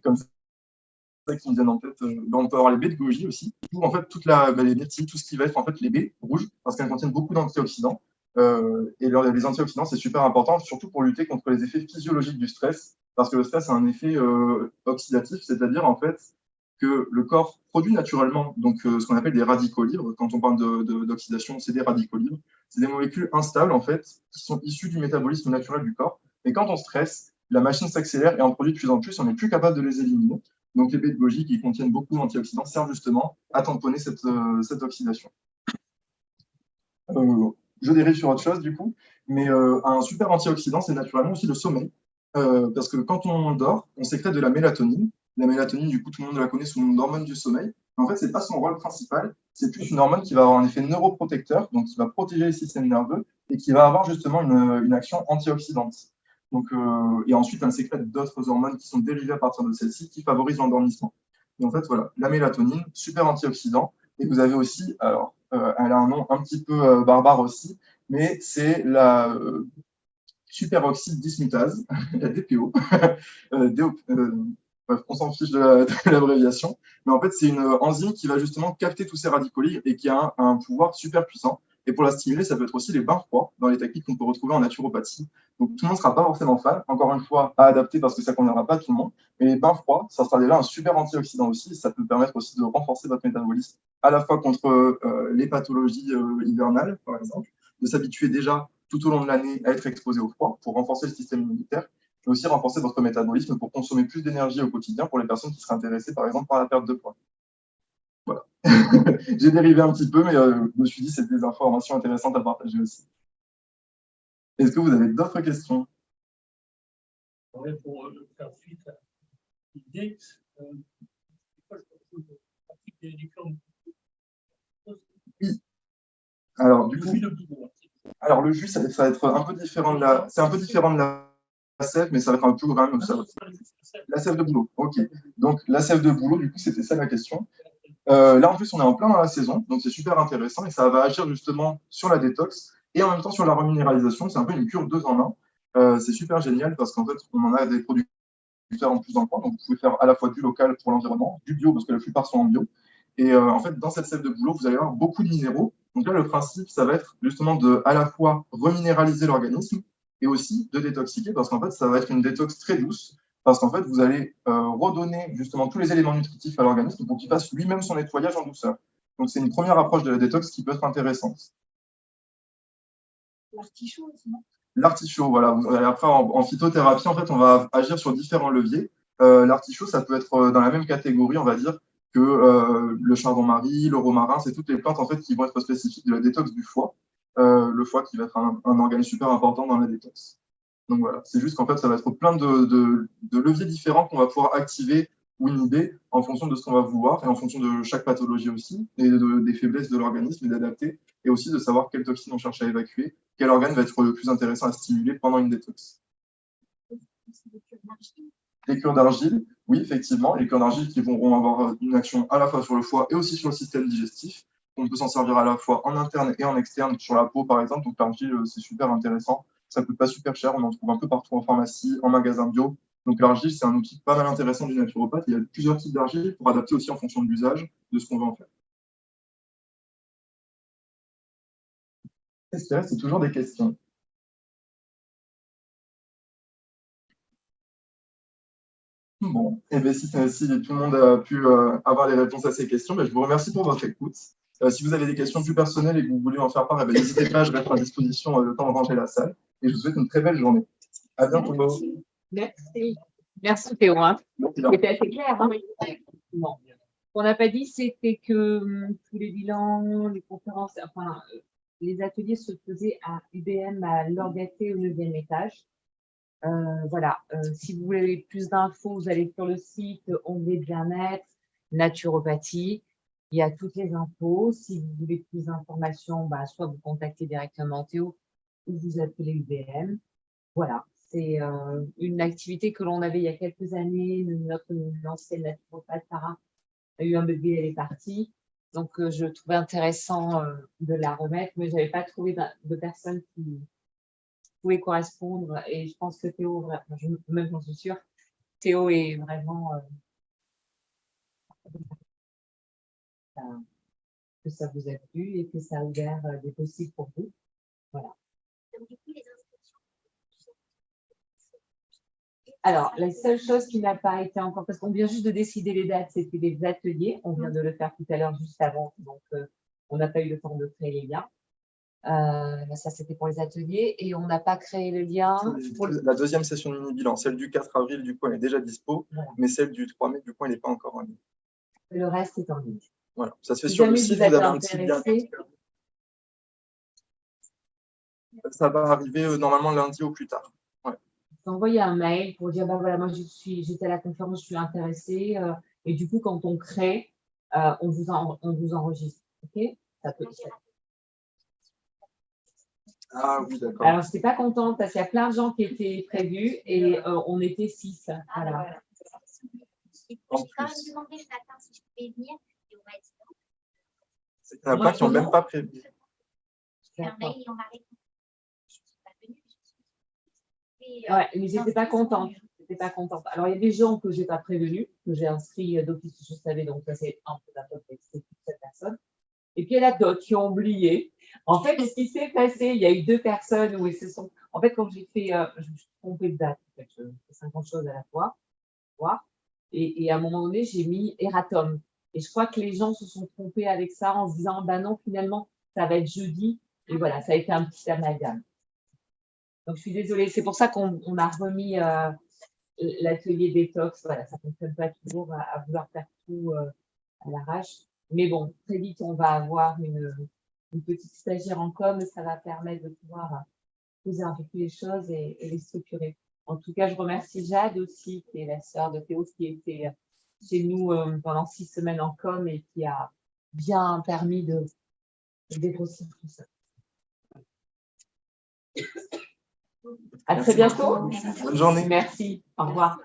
comme ça qui me viennent en tête, on peut avoir les baies de goji aussi, ou en fait les myrtilles, tout ce qui va être en fait les baies rouges, parce qu'elles contiennent beaucoup d'antioxydants. Et les antioxydants, c'est super important, surtout pour lutter contre les effets physiologiques du stress, parce que le stress a un effet oxydatif, c'est-à-dire en fait que le corps produit naturellement donc, ce qu'on appelle des radicaux libres. Quand on parle d'oxydation, c'est des radicaux libres. C'est des molécules instables en fait, qui sont issues du métabolisme naturel du corps. Et quand on stresse, la machine s'accélère et en produit de plus en plus, on n'est plus capable de les éliminer. Donc les baies de goji qui contiennent beaucoup d'antioxydants servent justement à tamponner cette oxydation. Je dérive sur autre chose du coup, mais un super antioxydant, c'est naturellement aussi le sommeil. Parce que quand on dort, on sécrète de la mélatonine. La mélatonine, du coup, tout le monde la connaît sous le nom d'hormone du sommeil. Mais en fait, ce n'est pas son rôle principal. C'est plus une hormone qui va avoir un effet neuroprotecteur, donc qui va protéger les systèmes nerveux et qui va avoir justement une action antioxydante. Donc, et ensuite, elle sécrète d'autres hormones qui sont dérivées à partir de celle-ci qui favorisent l'endormissement. Et en fait, voilà, la mélatonine, super antioxydant. Et vous avez aussi, alors, elle a un nom un petit peu barbare aussi, mais c'est la superoxyde dismutase, la DPO. Bref, on s'en fiche de l'abréviation. Mais en fait, c'est une enzyme qui va justement capter tous ces radicaux libres et qui a un pouvoir super puissant. Et pour la stimuler, ça peut être aussi les bains froids dans les techniques qu'on peut retrouver en naturopathie. Donc tout le monde ne sera pas forcément fan, encore une fois, à adapter parce que ça ne conviendra pas à tout le monde. Mais les bains froids, ça sera déjà un super antioxydant aussi. Ça peut permettre aussi de renforcer votre métabolisme, à la fois contre les pathologies hivernales, par exemple, de s'habituer déjà tout au long de l'année à être exposé au froid pour renforcer le système immunitaire, mais aussi renforcer votre métabolisme pour consommer plus d'énergie au quotidien pour les personnes qui seraient intéressées, par exemple, par la perte de poids. Voilà. J'ai dérivé un petit peu, mais je me suis dit que c'était des informations intéressantes à partager aussi. Est-ce que vous avez d'autres questions? Ouais, pour faire suite à l'idée, oui. Alors, du coup, alors le jus, ça va être un peu différent de la, c'est un peu différent de la sève, mais ça va être un peu quand même ça. La sève de bouleau. Ok. Donc la sève de bouleau, du coup, c'était ça la question. Là, en plus, on est en plein dans la saison, donc c'est super intéressant et ça va agir justement sur la détox et en même temps sur la reminéralisation. C'est un peu une cure 2 en 1. C'est super génial parce qu'en fait, on en a des produits en plus dans le coin, donc vous pouvez faire à la fois du local pour l'environnement, du bio parce que la plupart sont en bio. Et en fait, dans cette sève de bouleau, vous allez avoir beaucoup de minéraux. Donc là, le principe, ça va être justement de à la fois reminéraliser l'organisme et aussi de détoxiquer parce qu'en fait, ça va être une détox très douce parce qu'en fait, vous allez redonner justement tous les éléments nutritifs à l'organisme pour qu'il fasse lui-même son nettoyage en douceur. Donc, c'est une première approche de la détox qui peut être intéressante. L'artichaut aussi, non? L'artichaut, voilà. Après, en phytothérapie, en fait, on va agir sur différents leviers. L'artichaut, ça peut être dans la même catégorie, on va dire, que le chardon-marie, le romarin, c'est toutes les plantes en fait qui vont être spécifiques de la détox du foie. Le foie qui va être un organe super important dans la détox. Donc voilà, c'est juste qu'en fait, ça va être plein de leviers différents qu'on va pouvoir activer ou inhiber en fonction de ce qu'on va vouloir et en fonction de chaque pathologie aussi, et des faiblesses de l'organisme et d'adapter, et aussi de savoir quelle toxine on cherche à évacuer, quel organe va être le plus intéressant à stimuler pendant une détox. Les cures d'argile, oui, effectivement, les cures d'argile qui vont avoir une action à la fois sur le foie et aussi sur le système digestif. On peut s'en servir à la fois en interne et en externe sur la peau, par exemple. Donc l'argile, c'est super intéressant. Ça coûte pas super cher, on en trouve un peu partout en pharmacie, en magasin bio. Donc l'argile, c'est un outil pas mal intéressant du naturopathe. Il y a plusieurs types d'argile pour adapter aussi en fonction de l'usage, de ce qu'on veut en faire. Est-ce qu'il reste toujours des questions? Bon, et bien si tout le monde a pu avoir les réponses à ces questions, ben, je vous remercie pour votre écoute. Si vous avez des questions plus personnelles et que vous voulez en faire part, eh ben, n'hésitez pas, je reste à disposition le temps de ranger la salle. Et je vous souhaite une très belle journée. À bientôt. Merci. Merci Théo. Hein. C'était assez clair. Hein. Bon. Ce qu'on n'a pas dit, c'était que tous les bilans, les conférences, enfin, les ateliers se faisaient à UBM à Lorgaté au 9e étage. Voilà, si vous voulez plus d'infos, vous allez sur le site onglet bien-être, naturopathie, il y a toutes les infos. Si vous voulez plus d'informations, bah, soit vous contactez directement Théo ou vous appelez UBM. Voilà, c'est une activité que l'on avait il y a quelques années. Notre ancienne naturopathe Sarah a eu un bébé, elle est partie. Donc, je trouvais intéressant de la remettre, mais je n'avais pas trouvé de personnes qui pouvait correspondre. Et je pense que Théo, même j'en suis sûre, Théo est vraiment que ça vous a plu et que ça a ouvert des possibles pour vous. Voilà. Alors, la seule chose qui n'a pas été encore, parce qu'on vient juste de décider les dates, c'était les ateliers. On vient de le faire tout à l'heure, juste avant. Donc, on n'a pas eu le temps de créer les liens. Ça, c'était pour les ateliers. Et on n'a pas créé le lien. Pour la deuxième session de mini-bilan, celle du 4 avril, du coup, elle est déjà dispo. Voilà. Mais celle du 3 mai, du coup, elle n'est pas encore en ligne. Le reste est en ligne. Voilà, ça se fait sur le site. Vous avez un petit lien. Ça va arriver normalement lundi au plus tard. Ouais. Envoyer un mail pour dire, bah voilà, moi j'étais à la conférence, je suis intéressée. Et du coup, quand on crée, on vous enregistre. Ok, ça peut se faire. Ah oui, d'accord. Alors, je n'étais pas contente parce qu'il y a plein de gens qui étaient prévus et on était 6. Voilà. J'ai quand même demandé ce matin si je pouvais venir et on m'a dit non. C'est qu'il y en a pas qui n'ont même pas prévu. J'ai fait un mail et on m'a répondu. Je ne suis pas venue. Ouais, mais j'étais pas contente. Pas contente. Alors, il y a des gens que je n'ai pas prévenus, que j'ai inscrits d'office, je savais, donc ça c'est un peu la faute de cette personne. Et puis il y en a d'autres qui ont oublié. En fait, ce qui s'est passé, il y a eu 2 personnes où ils se sont. En fait, quand j'ai fait, je me suis trompée de date, en fait, je fais 50 choses à la fois. Et à un moment donné, j'ai mis Eratom. Et je crois que les gens se sont trompés avec ça en se disant, bah non, finalement, ça va être jeudi. Et voilà, ça a été un petit amalgame. Donc, je suis désolée. C'est pour ça qu'on a remis l'atelier détox. Voilà, ça ne fonctionne pas toujours à vouloir faire tout à l'arrache. Mais bon, très vite, on va avoir une petite stagiaire en com et ça va permettre de pouvoir poser un peu plus les choses et les structurer. En tout cas, je remercie Jade aussi, qui est la sœur de Théo, qui était chez nous pendant 6 semaines en com et qui a bien permis de dégrossir tout ça. À très bientôt. Bonne journée. Merci. Au revoir.